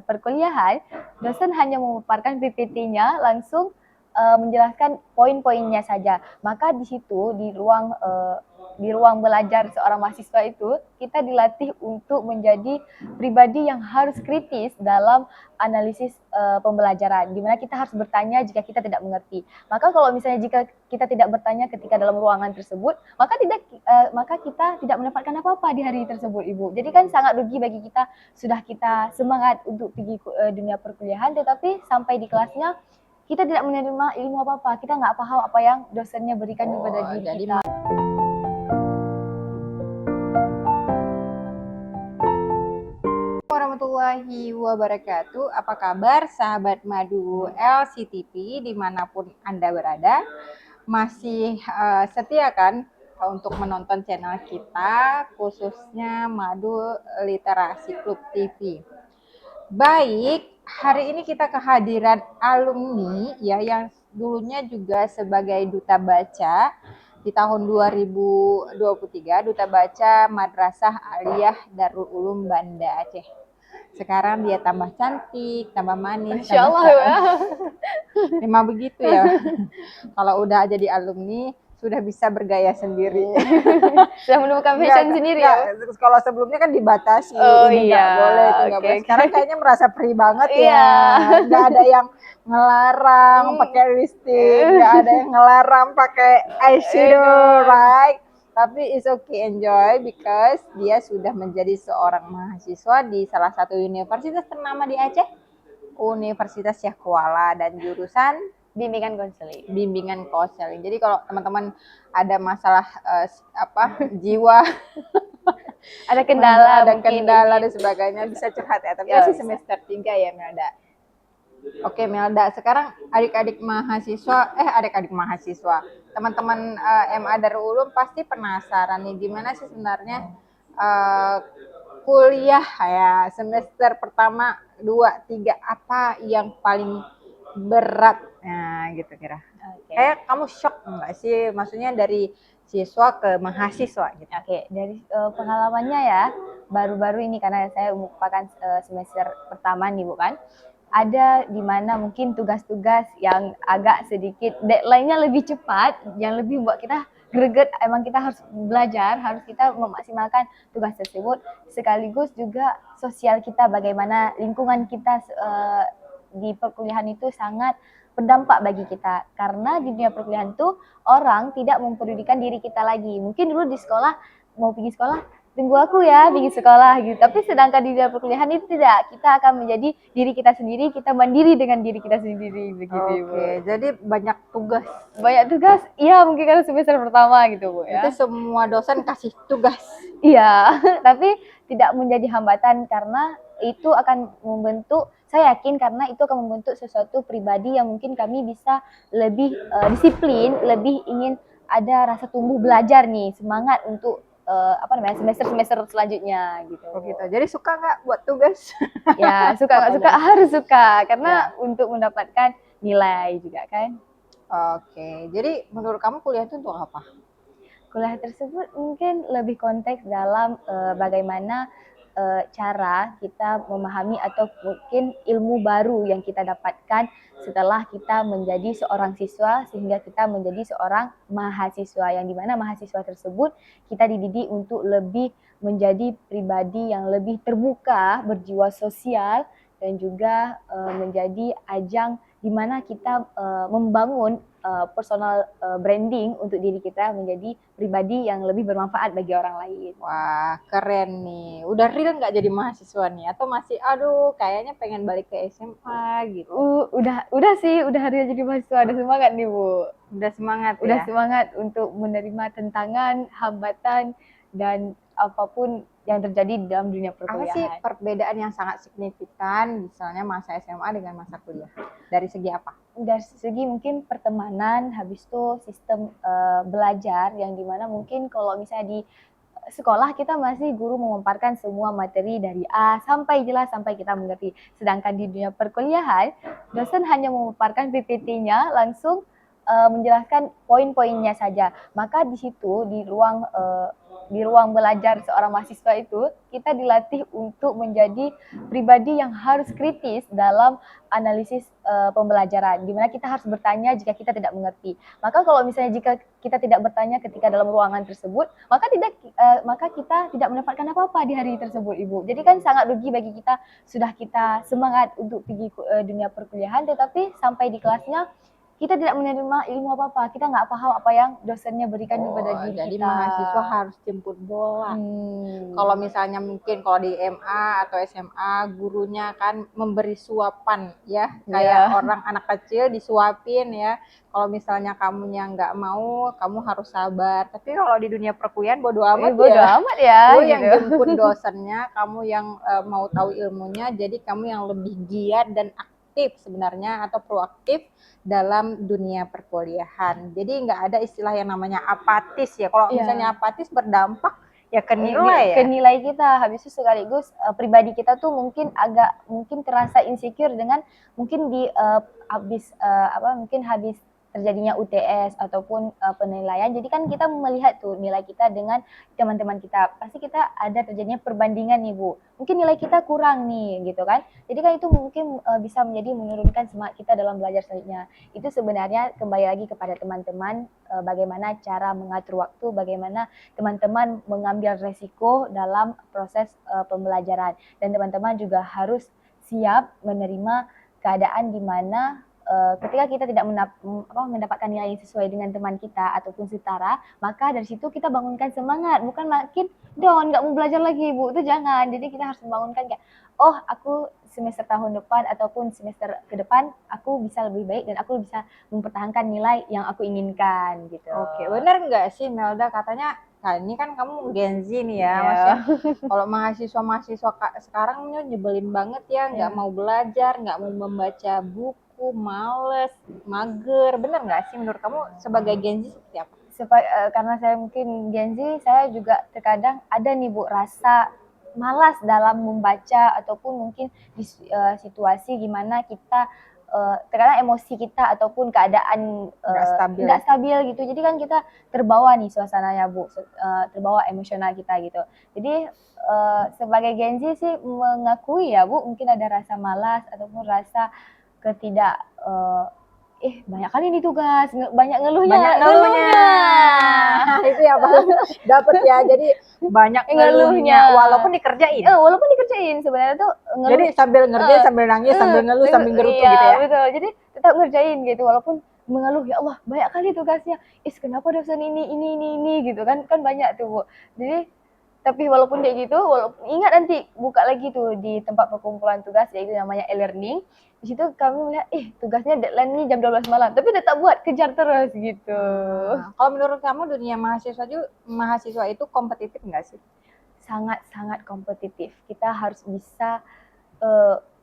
perkuliahan, dosen hanya memaparkan PPT-nya langsung menjelaskan poin-poinnya saja. Maka di situ di ruang belajar seorang mahasiswa itu kita dilatih untuk menjadi pribadi yang harus kritis dalam analisis pembelajaran, di mana kita harus bertanya jika kita tidak mengerti. Maka kalau misalnya jika kita tidak bertanya ketika dalam ruangan tersebut, maka kita tidak mendapatkan apa-apa di hari tersebut, Ibu. Jadi kan sangat rugi bagi kita, sudah kita semangat untuk pergi dunia perkuliahan, tetapi sampai di kelasnya kita tidak menerima ilmu apa-apa, kita nggak paham apa yang dosennya berikan kepada diri kita. Warahmatullahi wabarakatuh. Apa kabar sahabat Madu LCTV dimanapun Anda berada? Masih setia kan untuk menonton channel kita, khususnya Madu Literasi Club TV. Baik, hari ini kita kehadiran alumni ya yang dulunya juga sebagai duta baca di tahun 2023, duta baca Madrasah Aliyah Darul Ulum Banda Aceh. Sekarang dia tambah cantik, tambah manis. Masya Allah ya. Memang begitu ya. Kalau udah jadi alumni sudah bisa bergaya sendiri. Sudah menemukan fashion sendiri ya. Kalau sebelumnya kan dibatasi, ini nggak boleh, itu nggak boleh. Sekarang kayaknya merasa free banget ya. Nggak ada yang ngelarang pakai lipstick, nggak ada yang ngelarang pakai eyeshadow, right? Tapi it's okay, enjoy, because dia sudah menjadi seorang mahasiswa di salah satu universitas ternama di Aceh, Universitas Syekh Kuala, dan jurusan bimbingan konseling. Jadi kalau teman-teman ada masalah jiwa, ada kendala dan sebagainya, bisa curhat ya. Tapi masih semester 3 ya, Melda. Oke, Melda, sekarang adik-adik mahasiswa, teman-teman MA Darul Ulum pasti penasaran nih gimana sih sebenarnya kuliah ya semester pertama 2, 3, apa yang paling berat, nah gitu kira. Kayak kamu shock enggak sih, maksudnya dari siswa ke mahasiswa gitu. Dari pengalamannya ya, baru-baru ini karena saya merupakan semester pertama nih bukan, ada di mana mungkin tugas-tugas yang agak sedikit deadline-nya lebih cepat, yang lebih buat kita greget. Emang kita harus belajar, harus kita memaksimalkan tugas tersebut, sekaligus juga sosial kita, bagaimana lingkungan kita di perkuliahan itu sangat berdampak bagi kita, karena di dunia perkuliahan itu orang tidak mempedulikan diri kita lagi. Mungkin dulu di sekolah mau pergi sekolah, tunggu aku ya pergi sekolah gitu, tapi sedangkan di dunia perkuliahan itu tidak, kita akan menjadi diri kita sendiri, kita mandiri dengan diri kita sendiri begitu. Oke, jadi banyak tugas, iya mungkin karena semester pertama gitu Bu ya. Itu semua dosen kasih tugas. Iya, tapi tidak menjadi hambatan karena itu akan membentuk, saya yakin karena itu akan membentuk sesuatu pribadi yang mungkin kami bisa lebih disiplin, lebih ingin ada rasa tumbuh belajar nih, semangat untuk semester selanjutnya gitu. Oh gitu. Jadi suka nggak buat tugas? Ya suka nggak suka harus suka karena untuk mendapatkan nilai juga kan. Oke. Jadi menurut kamu kuliah itu untuk apa? Kuliah tersebut mungkin lebih konteks dalam bagaimana cara kita memahami atau mungkin ilmu baru yang kita dapatkan setelah kita menjadi seorang siswa, sehingga kita menjadi seorang mahasiswa, yang dimana mahasiswa tersebut kita dididik untuk lebih menjadi pribadi yang lebih terbuka, berjiwa sosial, dan juga menjadi ajang di mana kita membangun personal branding untuk diri kita menjadi pribadi yang lebih bermanfaat bagi orang lain. Wah, keren nih. Udah real nggak jadi mahasiswa nih? Atau masih, aduh, kayaknya pengen balik ke SMA gitu? Udah sih, udah real jadi mahasiswa. Udah semangat nih Bu. Udah semangat Udah semangat untuk menerima tantangan, hambatan, dan apapun yang terjadi di dalam dunia perkuliahan. Apa sih perbedaan yang sangat signifikan misalnya masa SMA dengan masa kuliah? Dari segi apa? Dari segi mungkin pertemanan, habis itu sistem belajar yang dimana mungkin kalau misalnya di sekolah kita masih guru memaparkan semua materi dari A sampai jelas sampai kita mengerti. Sedangkan di dunia perkuliahan, dosen hanya memaparkan PPT-nya langsung menjelaskan poin-poinnya saja. Maka di situ di ruang di ruang belajar seorang mahasiswa itu, kita dilatih untuk menjadi pribadi yang harus kritis dalam analisis pembelajaran, di mana kita harus bertanya jika kita tidak mengerti. Maka kalau misalnya jika kita tidak bertanya ketika dalam ruangan tersebut, maka kita tidak mendapatkan apa-apa di hari tersebut, Ibu. Jadi kan sangat rugi bagi kita, sudah kita semangat untuk pergi dunia perkuliahan, tetapi sampai di kelasnya kita tidak menerima ilmu apa-apa, kita nggak paham apa yang dosennya berikan kepada diri Jadi kita. mahasiswa harus jemput bola. Kalau misalnya mungkin kalau di MA atau SMA gurunya kan memberi suapan ya, kayak orang anak kecil disuapin ya. Kalau misalnya kamunya nggak mau, kamu harus sabar. Tapi kalau di dunia perkuliahan bodo amat bodo ya. amat ya. Lu gitu. yang jemput dosennya, kamu yang mau tahu ilmunya, jadi kamu yang lebih giat dan aktif sebenarnya atau proaktif dalam dunia perkuliahan. Jadi nggak ada istilah yang namanya apatis ya. Kalau misalnya apatis berdampak ya ke nilai ya. Ke nilai kita. Habis itu sekaligus pribadi kita tuh mungkin terasa insecure dengan mungkin mungkin habis terjadinya UTS ataupun penilaian. Jadi kan kita melihat tuh nilai kita dengan teman-teman kita. Pasti kita ada terjadinya perbandingan nih, Bu. Mungkin nilai kita kurang nih gitu kan. Jadi kan itu mungkin bisa menjadi menurunkan semangat kita dalam belajar selanjutnya. Itu sebenarnya kembali lagi kepada teman-teman, bagaimana cara mengatur waktu, bagaimana teman-teman mengambil resiko dalam proses pembelajaran, dan teman-teman juga harus siap menerima keadaan di mana ketika kita tidak mendapatkan nilai yang sesuai dengan teman kita ataupun setara, maka dari situ kita bangunkan semangat, bukan makin down, nggak mau belajar lagi, Bu. Itu jangan. Jadi kita harus membangunkan kayak, oh aku semester tahun depan ataupun semester ke depan aku bisa lebih baik dan aku bisa mempertahankan nilai yang aku inginkan gitu. Oke, benar nggak sih Melda, katanya ini kan kamu Gen Z nih ya, maksudnya kalau mahasiswa sekarang nyebelin banget ya, nggak mau belajar, nggak mau membaca buku, males, mager, bener nggak sih menurut kamu sebagai Gen Z seperti apa? Karena saya mungkin Gen Z, saya juga terkadang ada nih, Bu, rasa malas dalam membaca ataupun mungkin di situasi gimana kita terkadang emosi kita ataupun keadaan nggak stabil gitu. Jadi kan kita terbawa nih suasananya, Bu, terbawa emosional kita gitu. Jadi sebagai Gen Z sih mengakui ya, Bu, mungkin ada rasa malas ataupun rasa ketidak banyak kali nih tugas, banyak ngeluhnya. Itu ya paling dapet ya, jadi banyak ngeluhnya walaupun dikerjain sebenarnya tuh ngeluh. Jadi sambil ngerjain sambil nangis, sambil ngeluh, sambil gerutu gitu ya. Betul, jadi tetap ngerjain gitu walaupun mengeluh, ya Allah banyak kali tugasnya, kenapa dosen ini gitu kan banyak tuh, Bu. Jadi tapi walaupun kayak gitu, ingat nanti buka lagi tuh di tempat perkumpulan tugas, yaitu namanya e-learning. Di situ kami melihat, tugasnya deadline-nya jam 12 malam, tapi tetap buat, kejar terus gitu. Kalau menurut kamu dunia mahasiswa itu kompetitif nggak sih? Sangat-sangat kompetitif. Kita harus bisa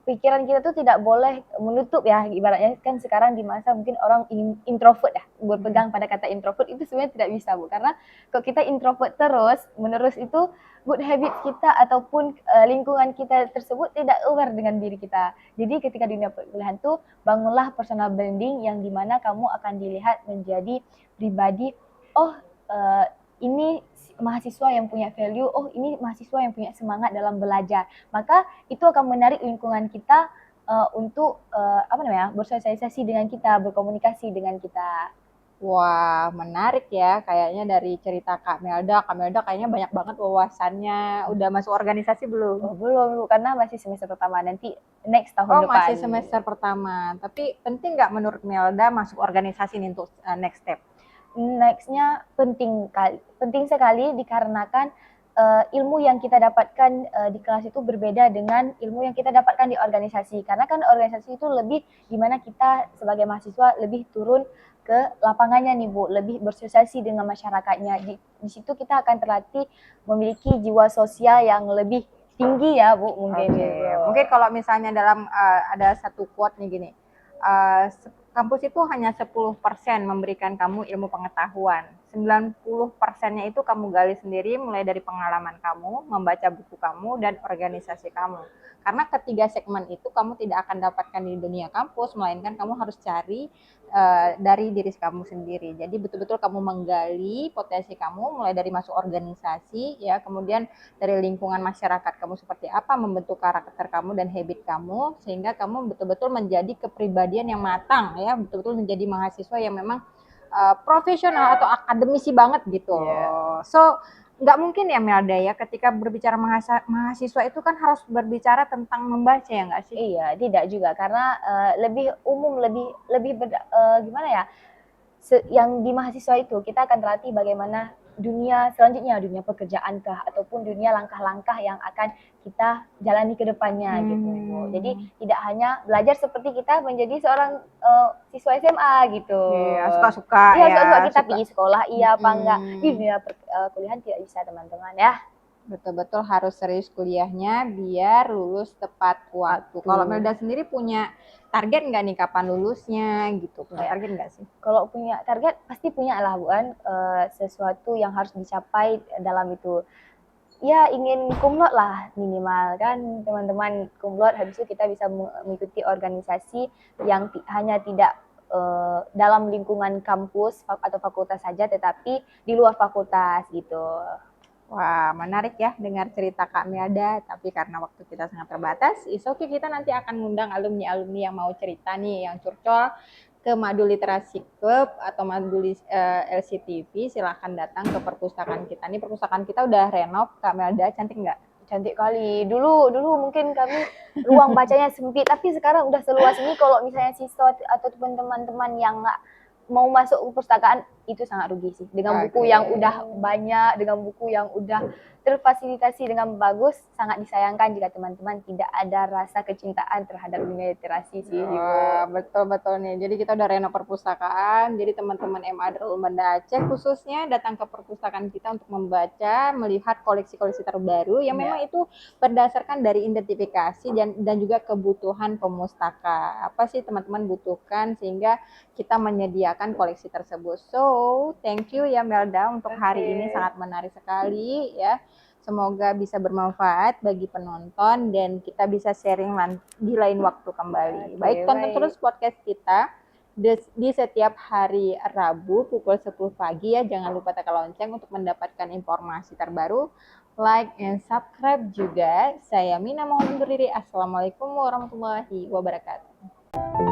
pikiran kita tuh tidak boleh menutup ya, ibaratnya kan sekarang di masa mungkin orang introvert ya, berpegang pada kata introvert itu sebenarnya tidak bisa, Bu, karena kalau kita introvert terus menerus itu good habit kita ataupun lingkungan kita tersebut tidak aware dengan diri kita. Jadi ketika dunia perkuliahan tuh bangunlah personal branding yang dimana kamu akan dilihat menjadi pribadi, ini mahasiswa yang punya value, ini mahasiswa yang punya semangat dalam belajar. Maka itu akan menarik lingkungan kita untuk bersosialisasi dengan kita, berkomunikasi dengan kita. Wah, menarik ya kayaknya dari cerita Kak Melda. Kak Melda kayaknya banyak banget wawasannya. Udah masuk organisasi belum? Belum, karena masih semester pertama, nanti next tahun depan. Masih semester pertama. Tapi penting nggak menurut Melda masuk organisasi ini untuk next step? Nextnya penting sekali dikarenakan ilmu yang kita dapatkan di kelas itu berbeda dengan ilmu yang kita dapatkan di organisasi, karena kan organisasi itu lebih dimana kita sebagai mahasiswa lebih turun ke lapangannya nih, Bu, lebih bersosialisasi dengan masyarakatnya. Di situ kita akan terlatih memiliki jiwa sosial yang lebih tinggi ya, Bu, mungkin. Mungkin kalau misalnya dalam ada satu quote nih gini, kampus itu hanya 10% memberikan kamu ilmu pengetahuan, 90%-nya itu kamu gali sendiri, mulai dari pengalaman kamu, membaca buku kamu, dan organisasi kamu. Karena ketiga segmen itu kamu tidak akan dapatkan di dunia kampus, melainkan kamu harus cari dari diri kamu sendiri. Jadi betul-betul kamu menggali potensi kamu, mulai dari masuk organisasi, ya, kemudian dari lingkungan masyarakat kamu seperti apa, membentuk karakter kamu dan habit kamu, sehingga kamu betul-betul menjadi kepribadian yang matang, ya, betul-betul menjadi mahasiswa yang memang profesional atau akademisi banget gitu. So nggak mungkin ya Melda ya, ketika berbicara mahasiswa itu kan harus berbicara tentang membaca, ya nggak sih? Iya, tidak juga karena lebih umum, gimana ya? Yang di mahasiswa itu kita akan terlatih bagaimana dunia selanjutnya, dunia pekerjaan kah ataupun dunia langkah-langkah yang akan kita jalani ke depannya gitu. Jadi tidak hanya belajar seperti kita menjadi seorang siswa SMA gitu. Iya, suka-suka Iya, ya. suka kita Suka. pergi sekolah iya apa enggak. Di dunia kuliahan tidak bisa teman-teman ya. Betul-betul harus serius kuliahnya biar lulus tepat waktu. Kalau Melda sendiri punya target nggak nih kapan lulusnya gitu? Punya target nggak sih? Kalau punya target pasti punya lah bukan, sesuatu yang harus dicapai dalam itu. Ya ingin kumlot lah minimal kan teman-teman, kumlot habis itu kita bisa mengikuti organisasi yang hanya tidak dalam lingkungan kampus atau fakultas saja, tetapi di luar fakultas gitu. Wah, menarik ya dengar cerita Kak Melda, tapi karena waktu kita sangat terbatas, okay, kita nanti akan ngundang alumni-alumni yang mau cerita nih, yang curcol ke Madu Literasi Club atau Madu LCTV. Silahkan datang ke perpustakaan kita. Ini perpustakaan kita udah renov, Kak Melda, cantik nggak? Cantik kali. Dulu mungkin kami ruang bacanya sempit, tapi sekarang udah seluas ini. Kalau misalnya siswa atau teman-teman yang nggak mau masuk ke perpustakaan, itu sangat rugi sih. Dengan buku yang udah banyak, dengan buku yang udah terfasilitasi dengan bagus, sangat disayangkan jika teman-teman tidak ada rasa kecintaan terhadap dunia literasi sih. Wah, betul-betul nih. Jadi kita udah renov perpustakaan, jadi teman-teman MA Darul Banda Aceh khususnya datang ke perpustakaan kita untuk membaca, melihat koleksi-koleksi terbaru yang memang itu berdasarkan dari identifikasi dan juga kebutuhan pemustaka. Apa sih teman-teman butuhkan sehingga kita menyediakan koleksi tersebut. So, thank you ya Melda untuk hari ini, sangat menarik sekali ya. Semoga bisa bermanfaat bagi penonton dan kita bisa sharing di lain waktu kembali. Baik, tonton terus podcast kita di setiap hari Rabu pukul 10 pagi ya. Jangan lupa tekan lonceng untuk mendapatkan informasi terbaru. Like and subscribe juga. Saya Mina mohon undur diri. Assalamualaikum warahmatullahi wabarakatuh.